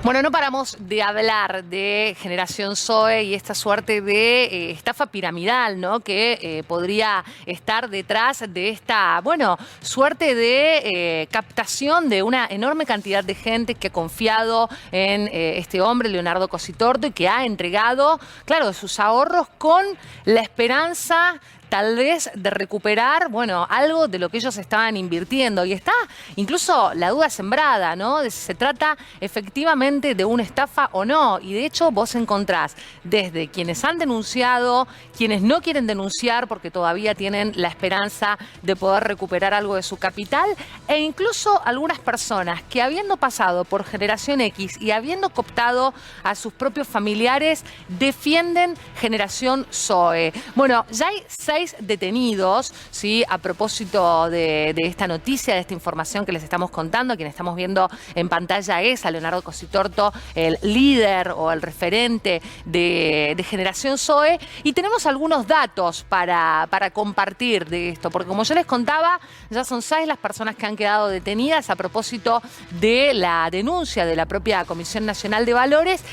Bueno, no paramos de hablar de Generación Zoe y esta suerte de estafa piramidal, ¿no? Que podría estar detrás de esta, bueno, suerte de captación de una enorme cantidad de gente que ha confiado en este hombre, Leonardo Cositorto, y que ha entregado, claro, sus ahorros con la esperanza tal vez de recuperar, bueno, algo de lo que ellos estaban invirtiendo. Y está incluso la duda sembrada, ¿no? De si se trata efectivamente de una estafa o no. Y de hecho vos encontrás desde quienes han denunciado, quienes no quieren denunciar porque todavía tienen la esperanza de poder recuperar algo de su capital, e incluso algunas personas que, habiendo pasado por Generación X y habiendo cooptado a sus propios familiares, defienden Generación Zoe. Bueno, ya hay 6 detenidos, ¿sí? A propósito de esta noticia, de esta información que les estamos contando. Quien estamos viendo en pantalla es a Leonardo Cositorto, el líder o el referente de Generación Zoe. Y tenemos algunos datos para compartir de esto, porque como yo les contaba, ya son 6 las personas que han quedado detenidas a propósito de la denuncia de la propia Comisión Nacional de Valores.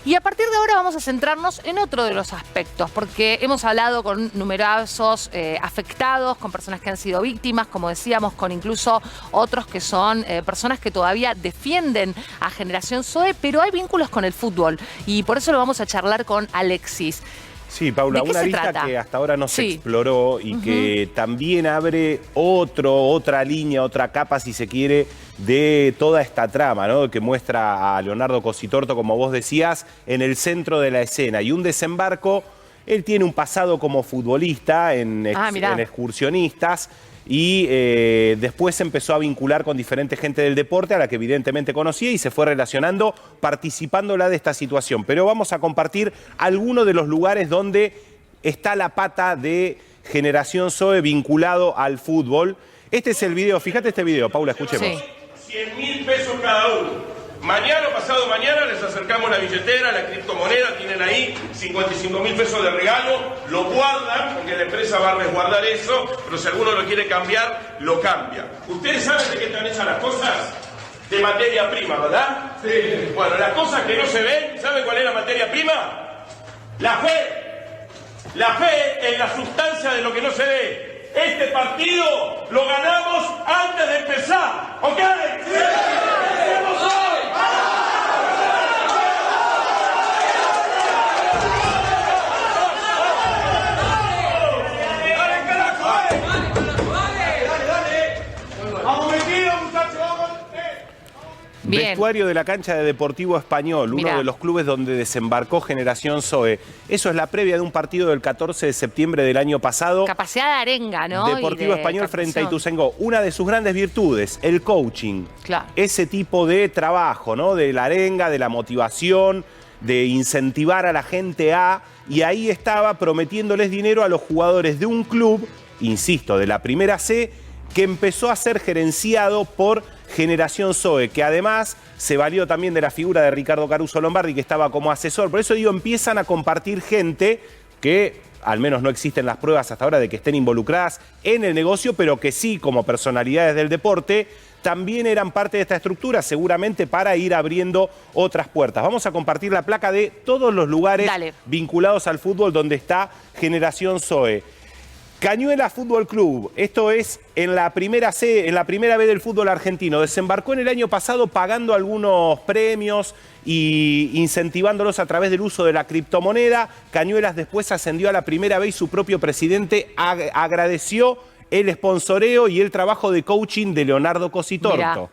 Y a partir de ahora vamos a centrarnos en otro de los aspectos, porque hemos hablado con numerosos afectados, con personas que han sido víctimas, como decíamos, con incluso otros que son personas que todavía defienden a Generación Zoe, pero hay vínculos con el fútbol. Y por eso lo vamos a charlar con Alexis. Sí, Paula, una lista que hasta ahora no se exploró y que también abre otra línea, otra capa, si se quiere, de toda esta trama, ¿no? Que muestra a Leonardo Cositorto, como vos decías, en el centro de la escena. Y un desembarco, él tiene un pasado como futbolista en excursionistas, y después se empezó a vincular con diferente gente del deporte a la que evidentemente conocía y se fue relacionando, participándola de esta situación. Pero vamos a compartir algunos de los lugares donde está la pata de Generación Zoe vinculado al fútbol. Este es el video, fíjate este video, Paula, escuchemos. Sí. 100.000 pesos cada uno. Mañana o pasado mañana les acercamos la billetera, la criptomoneda, tienen ahí 55.000 pesos de regalo, lo guardan, porque la empresa va a resguardar eso, pero si alguno lo quiere cambiar, lo cambia. ¿Ustedes saben de qué están hechas las cosas? De materia prima, ¿verdad? Sí. Bueno, las cosas que no se ven, ¿saben cuál es la materia prima? La fe. La fe es la sustancia de lo que no se ve. Este partido lo ganamos antes de empezar, ¿ok? ¡Sí! ¡Hacemos hoy! Vestuario de la cancha de Deportivo Español, uno de los clubes donde desembarcó Generación Zoe. Eso es la previa de un partido del 14 de septiembre del año pasado. Capacidad de arenga, ¿no? Deportivo Español frente a Ituzaingó. Una de sus grandes virtudes, el coaching. Claro. Ese tipo de trabajo, ¿no? De la arenga, de la motivación, de incentivar a la gente a... Y ahí estaba prometiéndoles dinero a los jugadores de un club, insisto, de la Primera C, que empezó a ser gerenciado por Generación Zoe, que además se valió también de la figura de Ricardo Caruso Lombardi, que estaba como asesor. Por eso digo, empiezan a compartir gente que, al menos no existen las pruebas hasta ahora de que estén involucradas en el negocio, pero que sí, como personalidades del deporte, también eran parte de esta estructura, seguramente para ir abriendo otras puertas. Vamos a compartir la placa de todos los lugares vinculados al fútbol donde está Generación Zoe. Cañuelas Fútbol Club, esto es en la Primera C, en la Primera B del fútbol argentino. Desembarcó en el año pasado pagando algunos premios y incentivándolos a través del uso de la criptomoneda. Cañuelas después ascendió a la Primera B y su propio presidente agradeció el sponsoreo y el trabajo de coaching de Leonardo Cositorto. Mirá.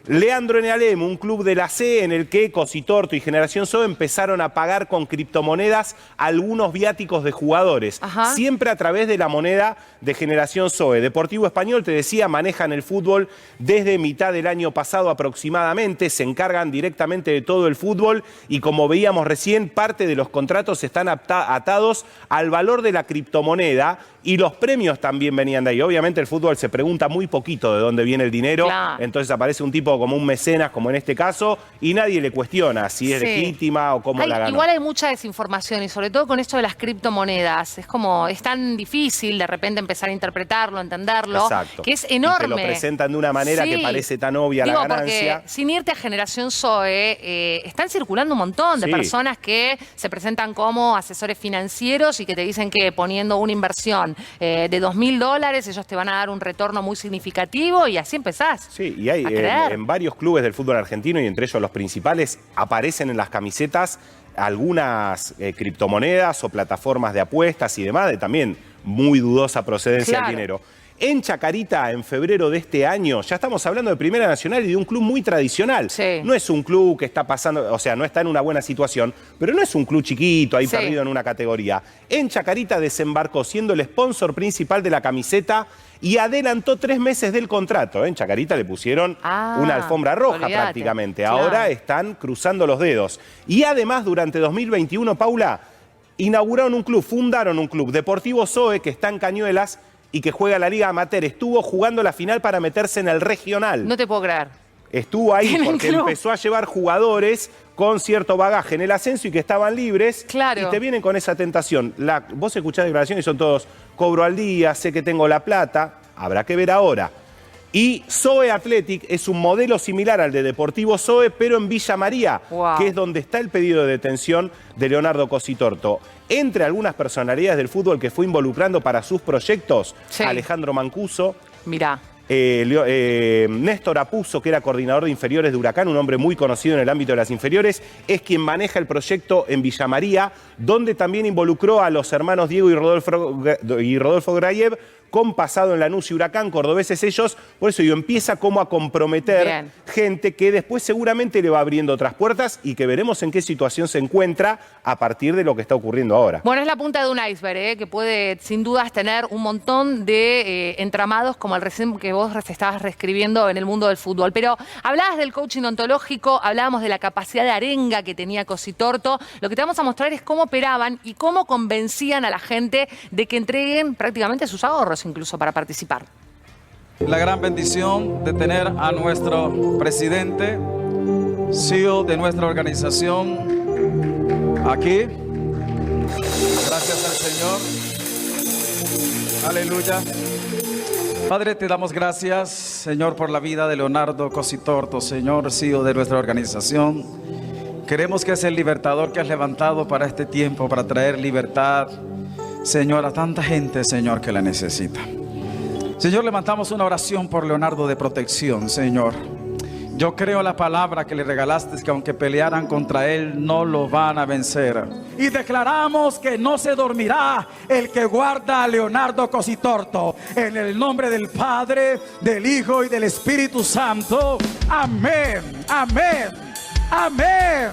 Leandro Enealem, un club de la C en el que Cositorto y Generación Zoe empezaron a pagar con criptomonedas algunos viáticos de jugadores, siempre a través de la moneda de Generación Zoe. Deportivo Español, te decía, manejan el fútbol desde mitad del año pasado aproximadamente, se encargan directamente de todo el fútbol y, como veíamos recién, parte de los contratos están atados al valor de la criptomoneda y los premios también venían de ahí. Obviamente el fútbol se pregunta muy poquito de dónde viene el dinero, claro. Entonces aparece un tipo como un mecenas, como en este caso, y nadie le cuestiona si es legítima o cómo la ganó. Igual hay mucha desinformación y sobre todo con esto de las criptomonedas. Es tan difícil de repente empezar a interpretarlo, entenderlo, Exacto. que es enorme. Y te lo presentan de una manera que parece tan obvia la ganancia. Porque sin irte a Generación Zoe, están circulando un montón de personas que se presentan como asesores financieros y que te dicen que poniendo una inversión de $2.000, ellos te van a dar un retorno muy significativo y así empezás. Sí, y hay en varios clubes del fútbol argentino, y entre ellos los principales, aparecen en las camisetas algunas criptomonedas o plataformas de apuestas y demás, de también muy dudosa procedencia del dinero. En Chacarita, en febrero de este año, ya estamos hablando de Primera Nacional y de un club muy tradicional. No es un club que está pasando, o sea, no está en una buena situación, pero no es un club chiquito, ahí perdido en una categoría. En Chacarita desembarcó siendo el sponsor principal de la camiseta y adelantó 3 meses del contrato. En Chacarita le pusieron una alfombra roja prácticamente. Ahora están cruzando los dedos. Y además, durante 2021, Paula, fundaron un club, Deportivo Zoe, que está en Cañuelas, y que juega la Liga Amateur. Estuvo jugando la final para meterse en el regional. No te puedo creer. Estuvo ahí porque empezó a llevar jugadores con cierto bagaje en el ascenso y que estaban libres. Y te vienen con esa tentación. Vos escuchás declaraciones y son todos, cobro al día, sé que tengo la plata. Habrá que ver ahora. Y Zoe Athletic es un modelo similar al de Deportivo Zoe, pero en Villa María, que es donde está el pedido de detención de Leonardo Cositorto. Entre algunas personalidades del fútbol que fue involucrando para sus proyectos, Alejandro Mancuso. Mirá. Néstor Apuzzo, que era coordinador de inferiores de Huracán, un hombre muy conocido en el ámbito de las inferiores, es quien maneja el proyecto en Villa María, donde también involucró a los hermanos Diego y Rodolfo Grayev, con pasado en Lanús y Huracán, cordobeses ellos. Por eso empieza como a comprometer gente que después seguramente le va abriendo otras puertas y que veremos en qué situación se encuentra a partir de lo que está ocurriendo ahora. Bueno, es la punta de un iceberg, que puede sin dudas tener un montón de entramados como el recién que vos estabas reescribiendo en el mundo del fútbol. Pero hablabas del coaching ontológico, hablábamos de la capacidad de arenga que tenía Cositorto. Lo que te vamos a mostrar es cómo operaban y cómo convencían a la gente de que entreguen prácticamente sus ahorros incluso para participar. La gran bendición de tener a nuestro presidente, CEO de nuestra organización, aquí. Gracias al Señor. Aleluya. Padre, te damos gracias, Señor, por la vida de Leonardo Cositorto, Señor, CEO de nuestra organización. Queremos que es el libertador que has levantado para este tiempo, para traer libertad, Señor, a tanta gente, Señor, que la necesita. Señor, levantamos una oración por Leonardo de protección, Señor. Yo creo la palabra que le regalaste, que aunque pelearan contra él, no lo van a vencer. Y declaramos que no se dormirá el que guarda a Leonardo Cositorto. En el nombre del Padre, del Hijo y del Espíritu Santo. Amén, amén, amén.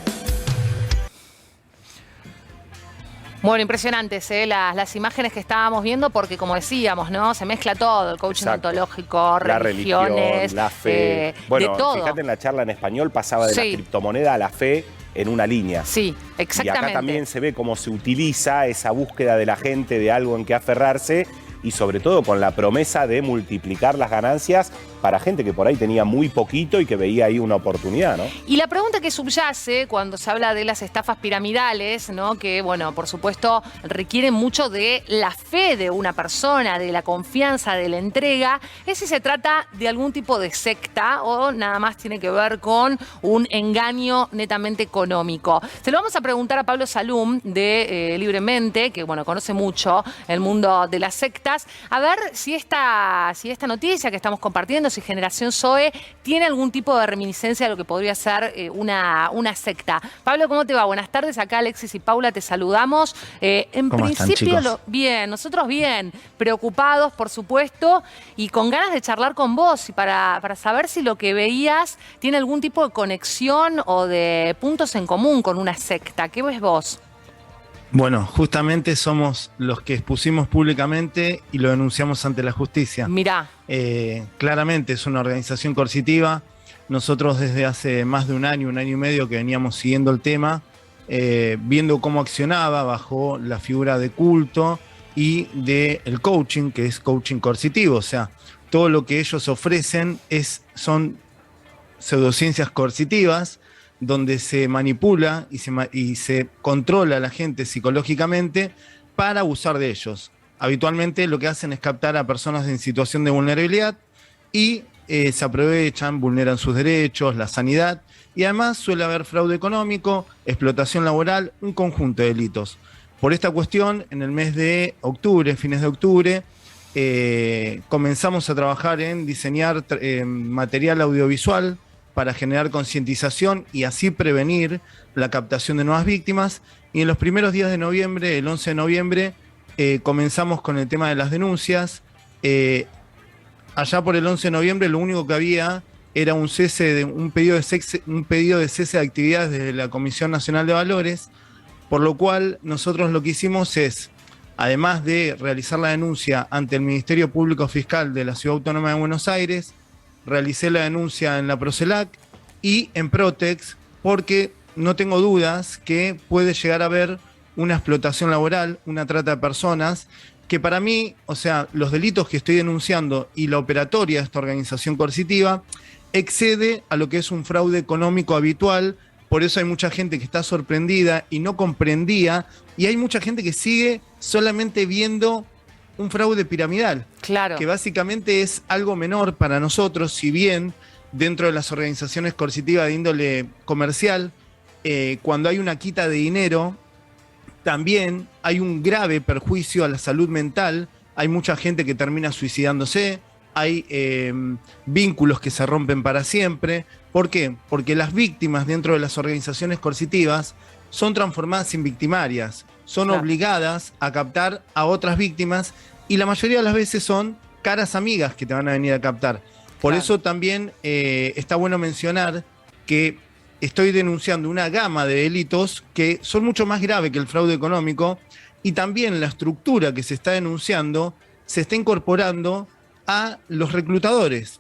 Bueno, impresionantes las imágenes que estábamos viendo, porque como decíamos, ¿no? Se mezcla todo, el coaching ontológico, religiones, la fe. Bueno, de todo. Fíjate en la charla en español, pasaba de la criptomoneda a la fe en una línea. Sí, exactamente. Y acá también se ve cómo se utiliza esa búsqueda de la gente de algo en que aferrarse y sobre todo con la promesa de multiplicar las ganancias para gente que por ahí tenía muy poquito y que veía ahí una oportunidad, ¿no? Y la pregunta que subyace cuando se habla de las estafas piramidales, ¿no? Que, bueno, por supuesto, requieren mucho de la fe de una persona, de la confianza, de la entrega, es si se trata de algún tipo de secta o nada más tiene que ver con un engaño netamente económico. Se lo vamos a preguntar a Pablo Salum de Libremente, que, bueno, conoce mucho el mundo de las sectas, a ver si esta noticia que estamos compartiendo, si Generación Zoe tiene algún tipo de reminiscencia de lo que podría ser una secta. Pablo, ¿cómo te va? Buenas tardes, acá Alexis y Paula te saludamos. En principio, bien, nosotros bien, preocupados, por supuesto, y con ganas de charlar con vos y para saber si lo que veías tiene algún tipo de conexión o de puntos en común con una secta. ¿Qué ves vos? Bueno, justamente somos los que expusimos públicamente y lo denunciamos ante la justicia. Mirá. Claramente es una organización coercitiva. Nosotros desde hace más de un año y medio que veníamos siguiendo el tema, viendo cómo accionaba bajo la figura de culto y del coaching, que es coaching coercitivo. O sea, todo lo que ellos ofrecen son pseudociencias coercitivas, donde se manipula y se controla a la gente psicológicamente para abusar de ellos. Habitualmente lo que hacen es captar a personas en situación de vulnerabilidad y se aprovechan, vulneran sus derechos, la sanidad, y además suele haber fraude económico, explotación laboral, un conjunto de delitos. Por esta cuestión, en el mes de octubre, fines de octubre, comenzamos a trabajar en diseñar material audiovisual para generar concientización y así prevenir la captación de nuevas víctimas. Y en los primeros días de noviembre, el 11 de noviembre, comenzamos con el tema de las denuncias. Allá por el 11 de noviembre lo único que había era un pedido de cese de actividades de la Comisión Nacional de Valores, por lo cual nosotros lo que hicimos es, además de realizar la denuncia ante el Ministerio Público Fiscal de la Ciudad Autónoma de Buenos Aires, realicé la denuncia en la Procelac y en Protex, porque no tengo dudas que puede llegar a haber una explotación laboral, una trata de personas, que para mí, o sea, los delitos que estoy denunciando y la operatoria de esta organización coercitiva excede a lo que es un fraude económico habitual. Por eso hay mucha gente que está sorprendida y no comprendía, y hay mucha gente que sigue solamente viendo un fraude piramidal, Claro. que básicamente es algo menor para nosotros, si bien dentro de las organizaciones coercitivas de índole comercial, cuando hay una quita de dinero, también hay un grave perjuicio a la salud mental. Hay mucha gente que termina suicidándose, hay vínculos que se rompen para siempre. ¿Por qué? Porque las víctimas dentro de las organizaciones coercitivas son transformadas en victimarias, son Claro. obligadas a captar a otras víctimas y la mayoría de las veces son caras amigas que te van a venir a captar. Por Claro. eso también está bueno mencionar que estoy denunciando una gama de delitos que son mucho más graves que el fraude económico, y también la estructura que se está denunciando se está incorporando a los reclutadores.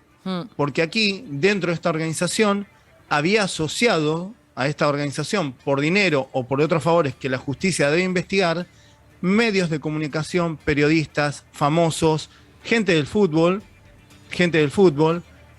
Porque aquí, dentro de esta organización, había asociado a esta organización por dinero o por otros favores que la justicia debe investigar, medios de comunicación, periodistas, famosos, gente del fútbol.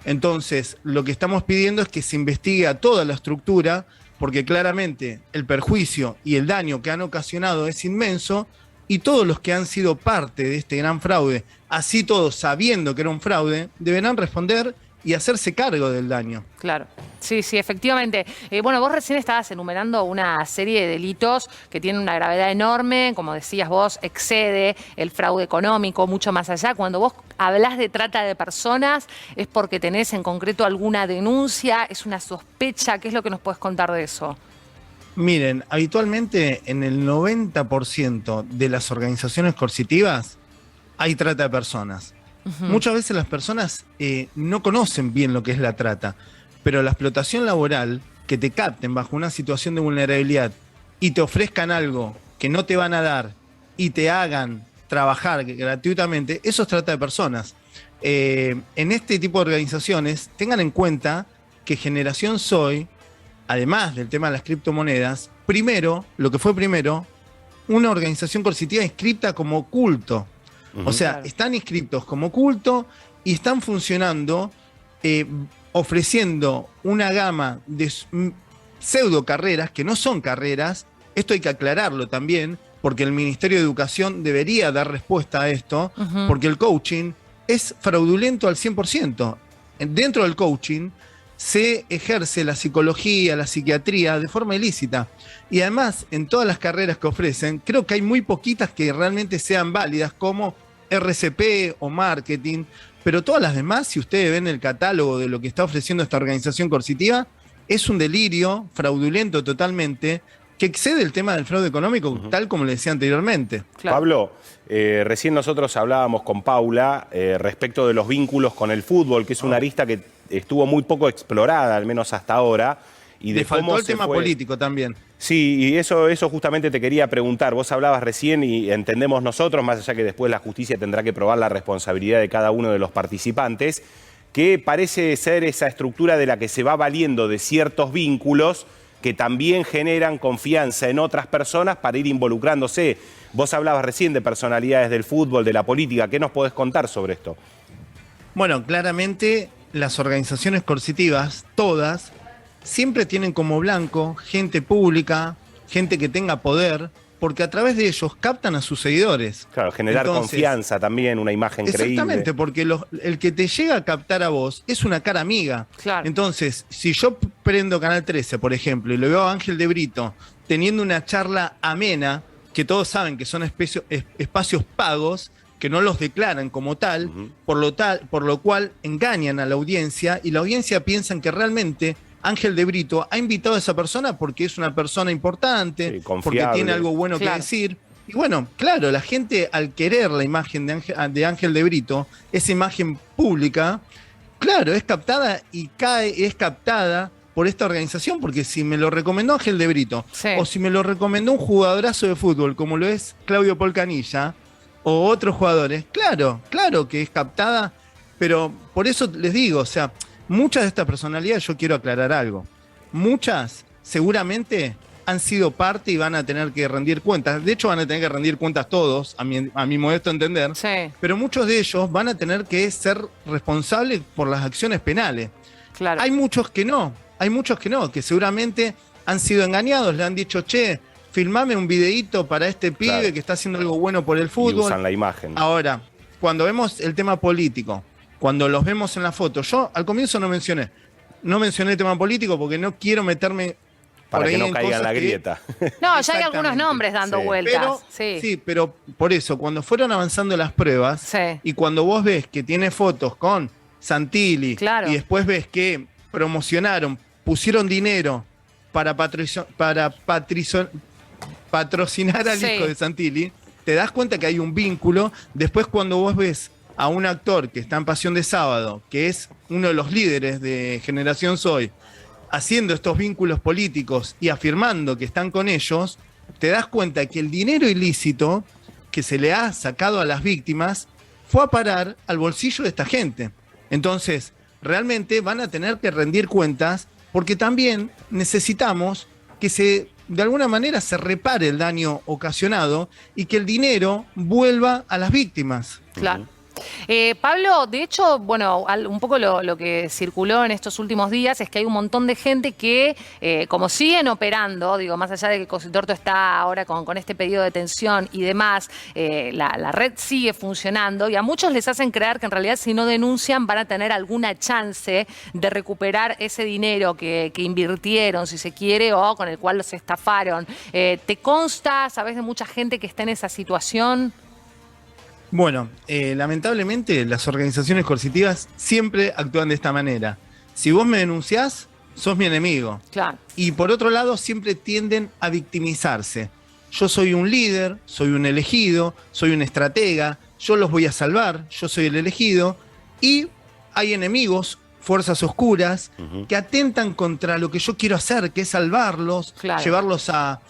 Entonces, lo que estamos pidiendo es que se investigue a toda la estructura, porque claramente el perjuicio y el daño que han ocasionado es inmenso, y todos los que han sido parte de este gran fraude, así todos sabiendo que era un fraude, deberán responder y hacerse cargo del daño. Claro, sí, sí, efectivamente. Bueno, vos recién estabas enumerando una serie de delitos que tienen una gravedad enorme, como decías vos, excede el fraude económico, mucho más allá. Cuando vos hablás de trata de personas, ¿es porque tenés en concreto alguna denuncia? ¿Es una sospecha? ¿Qué es lo que nos puedes contar de eso? Miren, habitualmente en el 90% de las organizaciones coercitivas hay trata de personas. Muchas veces las personas no conocen bien lo que es la trata, pero la explotación laboral, que te capten bajo una situación de vulnerabilidad y te ofrezcan algo que no te van a dar y te hagan trabajar gratuitamente, eso es trata de personas. En este tipo de organizaciones, tengan en cuenta que Generación Soy, además del tema de las criptomonedas, lo que fue primero, una organización coercitiva inscripta como culto. O sea, Claro. están inscritos como culto y están funcionando ofreciendo una gama de pseudo carreras que no son carreras. Esto hay que aclararlo también, porque el Ministerio de Educación debería dar respuesta a esto, porque el coaching es fraudulento al 100%. Dentro del coaching se ejerce la psicología, la psiquiatría de forma ilícita. Y además, en todas las carreras que ofrecen, creo que hay muy poquitas que realmente sean válidas, como RCP o marketing, pero todas las demás, si ustedes ven el catálogo de lo que está ofreciendo esta organización coercitiva, es un delirio fraudulento totalmente, que excede el tema del fraude económico, tal como le decía anteriormente. Claro. Pablo, recién nosotros hablábamos con Paula respecto de los vínculos con el fútbol, que es una arista que estuvo muy poco explorada, al menos hasta ahora. Y de Le faltó cómo el se tema fue... político también. Sí, y eso justamente te quería preguntar. Vos hablabas recién y entendemos nosotros, más allá que después la justicia tendrá que probar la responsabilidad de cada uno de los participantes, que parece ser esa estructura de la que se va valiendo de ciertos vínculos que también generan confianza en otras personas para ir involucrándose. Vos hablabas recién de personalidades del fútbol, de la política. ¿Qué nos podés contar sobre esto? Bueno, claramente las organizaciones coercitivas, todas, siempre tienen como blanco gente pública, gente que tenga poder, porque a través de ellos captan a sus seguidores. Claro, generar confianza también, una imagen creíble. Exactamente, porque el que te llega a captar a vos es una cara amiga. Claro. Entonces, si yo prendo Canal 13, por ejemplo, y lo veo a Ángel de Brito teniendo una charla amena, que todos saben que son espacios pagos, que no los declaran como tal, por lo cual engañan a la audiencia, y la audiencia piensa que realmente Ángel de Brito ha invitado a esa persona porque es una persona importante, sí, porque tiene algo bueno que decir. Y bueno, claro, la gente al querer la imagen de Ángel de Brito, esa imagen pública, claro, es captada y es captada por esta organización, porque si me lo recomendó Ángel de Brito, o si me lo recomendó un jugadorazo de fútbol, como lo es Claudio Polcanilla, o otros jugadores, claro que es captada, pero por eso les digo, o sea, muchas de estas personalidades, yo quiero aclarar algo, muchas seguramente han sido parte y van a tener que rendir cuentas. De hecho, van a tener que rendir cuentas todos, a mi modesto entender. Sí. Pero muchos de ellos van a tener que ser responsables por las acciones penales. Claro. Hay muchos que no, que seguramente han sido engañados, le han dicho, che, filmame un videíto para este pibe que está haciendo algo bueno por el fútbol. Y usan la imagen. Ahora, cuando vemos el tema político, cuando los vemos en la foto, yo al comienzo no mencioné el tema político porque no quiero meterme para por ahí que no en caiga en la cosas grieta. No, ya hay algunos nombres dando vueltas. Pero por eso, cuando fueron avanzando las pruebas y cuando vos ves que tiene fotos con Santilli y después ves que promocionaron, pusieron dinero para patrocinar al hijo de Santilli, te das cuenta que hay un vínculo. Después cuando vos ves a un actor que está en Pasión de Sábado, que es uno de los líderes de Generación Soy, haciendo estos vínculos políticos y afirmando que están con ellos, te das cuenta que el dinero ilícito que se le ha sacado a las víctimas fue a parar al bolsillo de esta gente. Entonces, realmente van a tener que rendir cuentas porque también necesitamos que de alguna manera se repare el daño ocasionado y que el dinero vuelva a las víctimas. Claro. Pablo, de hecho, bueno, un poco lo que circuló en estos últimos días es que hay un montón de gente que, como siguen operando, digo, más allá de que Cositorto está ahora con este pedido de detención y demás, la red sigue funcionando y a muchos les hacen creer que en realidad si no denuncian van a tener alguna chance de recuperar ese dinero que invirtieron, si se quiere, o con el cual los estafaron. ¿Te consta, sabes de mucha gente que está en esa situación? Bueno, lamentablemente las organizaciones coercitivas siempre actúan de esta manera. Si vos me denunciás, sos mi enemigo. Claro. Y por otro lado, siempre tienden a victimizarse. Yo soy un líder, soy un elegido, soy un estratega, yo los voy a salvar, yo soy el elegido. Y hay enemigos, fuerzas oscuras, que atentan contra lo que yo quiero hacer, que es salvarlos, llevarlos a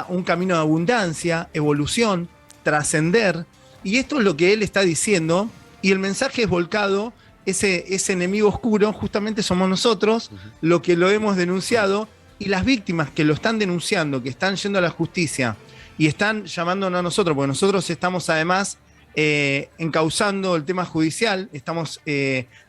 un camino de abundancia, evolución, trascender. Y esto es lo que él está diciendo, y el mensaje es volcado, ese enemigo oscuro justamente somos nosotros, lo que lo hemos denunciado, y las víctimas que lo están denunciando, que están yendo a la justicia, y están llamándonos a nosotros, porque nosotros estamos además encauzando el tema judicial, estamos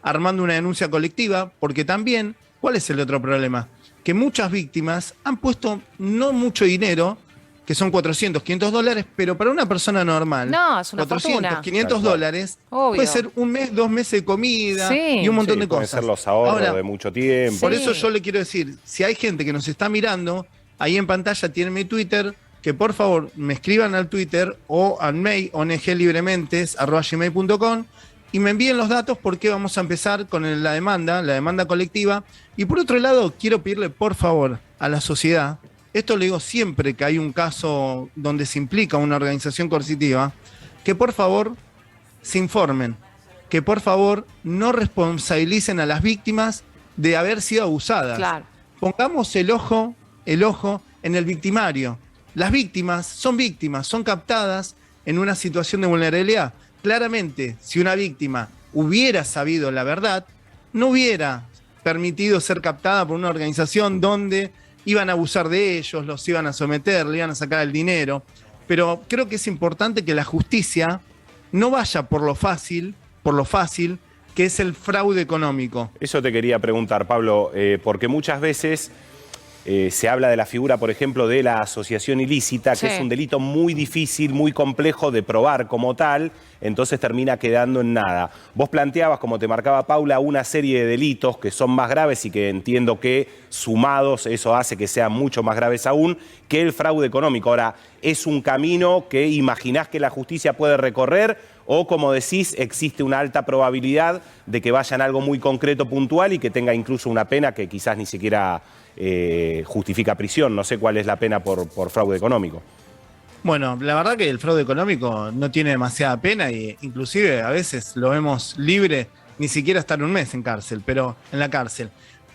armando una denuncia colectiva, porque también, ¿cuál es el otro problema? Que muchas víctimas han puesto no mucho dinero, que son 400, 500 dólares, pero para una persona normal, no, es una 400, fortuna. 500 dólares, puede ser un mes, 2 meses de comida y un montón de cosas. Pueden ser los ahorros de mucho tiempo. Por eso yo le quiero decir, si hay gente que nos está mirando, ahí en pantalla tienen mi Twitter, que por favor me escriban al Twitter o al mail onglibrementes@gmail.com y me envíen los datos porque vamos a empezar con la demanda colectiva. Y por otro lado, quiero pedirle por favor a la sociedad, esto lo digo siempre que hay un caso donde se implica una organización coercitiva, que por favor se informen, que por favor no responsabilicen a las víctimas de haber sido abusadas. Claro. Pongamos el ojo en el victimario. Las víctimas, son captadas en una situación de vulnerabilidad. Claramente, si una víctima hubiera sabido la verdad, no hubiera permitido ser captada por una organización donde iban a abusar de ellos, los iban a someter, le iban a sacar el dinero. Pero creo que es importante que la justicia no vaya por lo fácil, que es el fraude económico. Eso te quería preguntar, Pablo, porque muchas veces se habla de la figura, por ejemplo, de la asociación ilícita, que es un delito muy difícil, muy complejo de probar como tal, entonces termina quedando en nada. Vos planteabas, como te marcaba Paula, una serie de delitos que son más graves y que entiendo que sumados eso hace que sean mucho más graves aún que el fraude económico. Ahora, ¿es un camino que imaginás que la justicia puede recorrer o, como decís, existe una alta probabilidad de que vayan a algo muy concreto, puntual y que tenga incluso una pena que quizás ni siquiera justifica prisión? No sé cuál es la pena por fraude económico. Bueno, la verdad que el fraude económico no tiene demasiada pena e inclusive a veces lo vemos libre, ni siquiera estar un mes en cárcel, pero en la cárcel.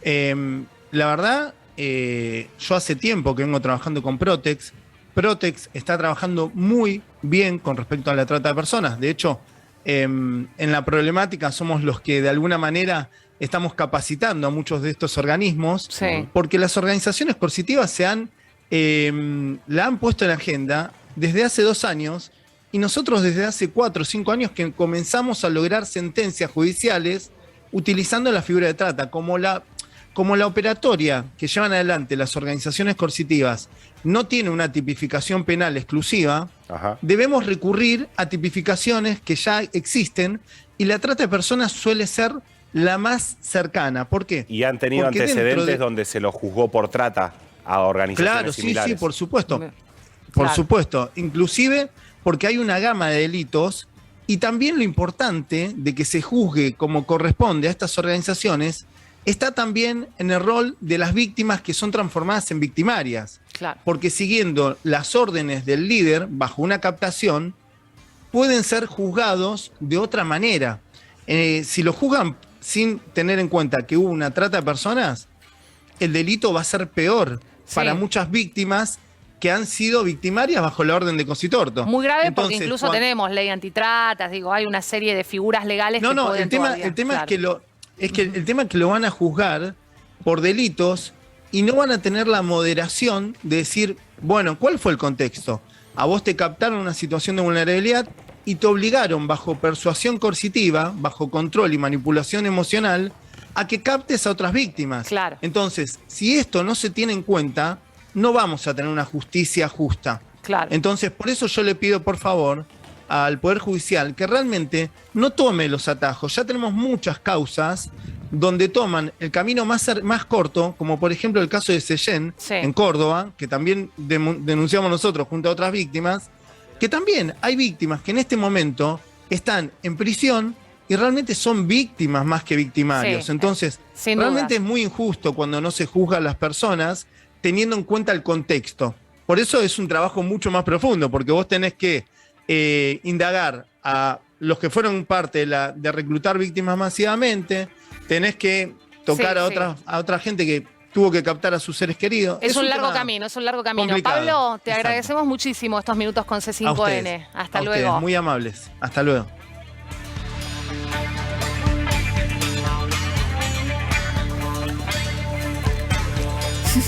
La verdad, yo hace tiempo que vengo trabajando con Protex. Protex está trabajando muy bien con respecto a la trata de personas. De hecho, en la problemática somos los que de alguna manera estamos capacitando a muchos de estos organismos, porque las organizaciones coercitivas la han puesto en la agenda desde hace 2 años y nosotros desde hace 4 o 5 años que comenzamos a lograr sentencias judiciales utilizando la figura de trata, como la operatoria que llevan adelante las organizaciones coercitivas no tiene una tipificación penal exclusiva, debemos recurrir a tipificaciones que ya existen y la trata de personas suele ser la más cercana. ¿Por qué? ¿Y han tenido antecedentes donde se los juzgó por trata a organizaciones similares? Sí, por supuesto. Por supuesto. Inclusive porque hay una gama de delitos y también lo importante de que se juzgue como corresponde a estas organizaciones está también en el rol de las víctimas que son transformadas en victimarias. Claro. Porque siguiendo las órdenes del líder bajo una captación, pueden ser juzgados de otra manera. Si lo juzgan sin tener en cuenta que hubo una trata de personas, el delito va a ser peor para muchas víctimas que han sido victimarias bajo la orden de Cositorto. Muy grave. Entonces, porque incluso tenemos ley antitratas, hay una serie de figuras legales que pueden el tema es que el tema es que lo van a juzgar por delitos y no van a tener la moderación de decir, bueno, ¿cuál fue el contexto? A vos te captaron una situación de vulnerabilidad y te obligaron bajo persuasión coercitiva, bajo control y manipulación emocional, a que captes a otras víctimas. Claro. Entonces, si esto no se tiene en cuenta, no vamos a tener una justicia justa. Claro. Entonces, por eso yo le pido, por favor, al Poder Judicial que realmente no tome los atajos. Ya tenemos muchas causas donde toman el camino más corto, como por ejemplo el caso de Sellén, en Córdoba, que también denunciamos nosotros junto a otras víctimas, que también hay víctimas que en este momento están en prisión y realmente son víctimas más que victimarios. Entonces, realmente es muy injusto cuando no se juzga a las personas teniendo en cuenta el contexto. Por eso es un trabajo mucho más profundo, porque vos tenés que indagar a los que fueron parte de reclutar víctimas masivamente, tenés que tocar a otra gente que tuvo que captar a sus seres queridos. Es un largo camino, complicado. Pablo, te agradecemos muchísimo estos minutos con C5N. Hasta luego. Ustedes, muy amables. Hasta luego. Sí.